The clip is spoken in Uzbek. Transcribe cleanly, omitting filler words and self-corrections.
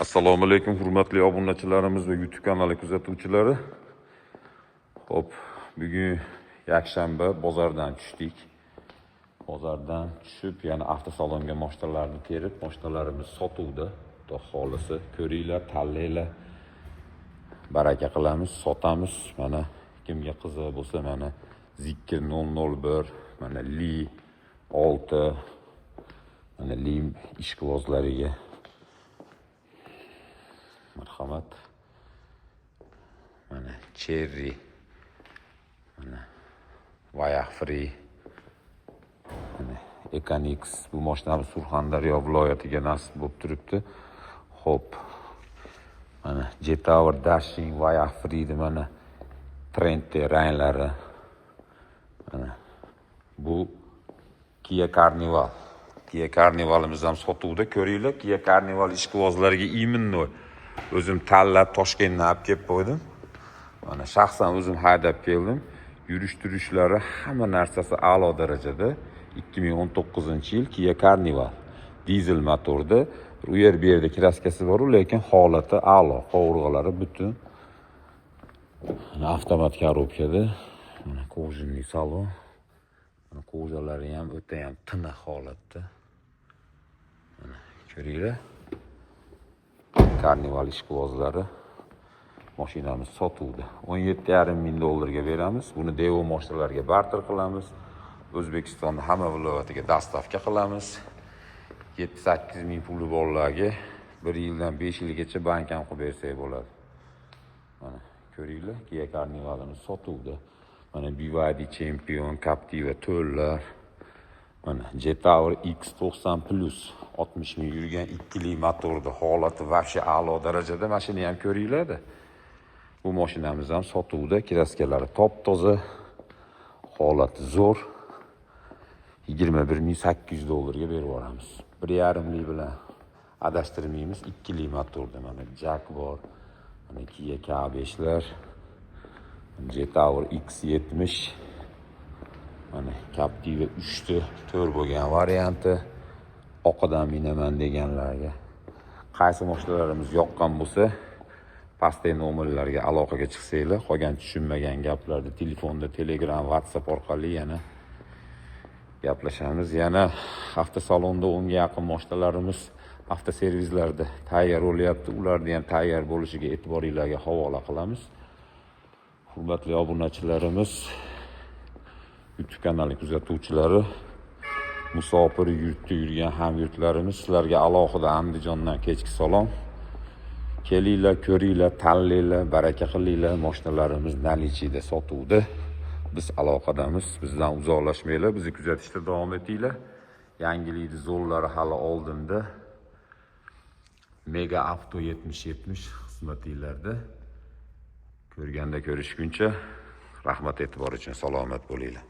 Assalomu alaykum hurmatli obunachilarimiz va YouTube kanali kuzatuvchilari. Xo'p, bugun yakshanba bozordan tushdik. Bozordan tushib, yana avtosalonga moshtalarni terib, moshtalarimiz sotuvda. Xudo xolisi, ko'ringlar, tanlanglar. Baraka qilamiz, sotamiz. Mana kimga qiziq bo'lsa, mana Zikr 001, mana Li 6, mana Li ishqibozlariga marhamat. Mana Cherry, mana Wire Free, mana Ekanix. Bu mashinamiz Surxondaryo viloyatiga nasib bo'lib turibdi. Xo'p. Mana J-Tower Dashing Wire Free mana trendli ranglari. Mana bu Kia Carnival. Kia Carnivalimiz ham sotuvda, ko'ringlar. Kia Carnival ishqibozlariga iminnoy. O'zim tanlab Toshkentdan olib kelib qo'ydim. Mana shaxsan o'zim haydab keldim. Yurish-turishlari hamma narsasi a'lo darajada. 2019-yil Kia Carnival. Dizel motorda. Bu yerda kraskasi bor, lekin holati a'lo. Qovurg'alari butun. Avtomat korobkada. Mana kojinli salon. Mana ko'zalari ham o'ta ham tiniq holatda. Mana ko'ringlar. Carnival ishqibozlari mashinamiz sotuvda. 17,5 ming dollarga beramiz. Buni Devo moshtalarga barter qilamiz. O'zbekistonning hamma viloyatiga dostavka qilamiz. 7-8 ming puli borlarga 1 yildan 5 yilgacha bank ham qilib bersak bo'ladi. Mana ko'ringlar, Kia Carnivalimiz sotuvda. Mana BYD Champion, Captiva to'rlar. Mana J-Tower X90 Plus 60 ming yurgan 2 li motorda, holati vahshiy a'lo darajada. Mashina ham ko'ringlar-da. Bu mashinamiz ham sotuvda, kraskalari top-toza, holati zo'r. 21,800 dollarga berib yuboramiz. 1,5 li bilan adashtirmaymiz. 2 li motorda mana Jack bor. Mana Kia K5lar. J-Tower X70. Mana Captiva 3 to'r bo'lgan varianti. Oqidan minaman deganlarga. Qaysi mashinalarimiz yoqqan bo'lsa, pastdagi nomerlarga aloqaga chiqsanglar, qolgan tushunmagan gaplarni telefonda, Telegram, WhatsApp orqali yana gaplashamiz. Yana avtosalonda 10 ga yaqin mashinalarimiz avtoservislarda tayyor bo'lyapti. Ularni ham tayyor bo'lishiga e'tiboringizga havola qilamiz. Hurmatli obunachilarimiz, YouTube kanali kuzatuvchilari, musofir yurtda yurgan hamyurtlarimiz, sizlarga alohida Andijondan kechki salom. Kelinglar, ko'ringlar, tanlanglar, baraka qilinglar. Mashinalarimiz nalichida sotuvda. Biz aloqadamiz. Bizdan uzoqlashmanglar, bizni kuzatishda davom etinglar. Yangilikni zo'rlari hali oldinda. Mega Avto 7070 xizmatinglarda. Ko'rganda ko'rishguncha rahmat, e'tibor uchun salomat bo'linglar.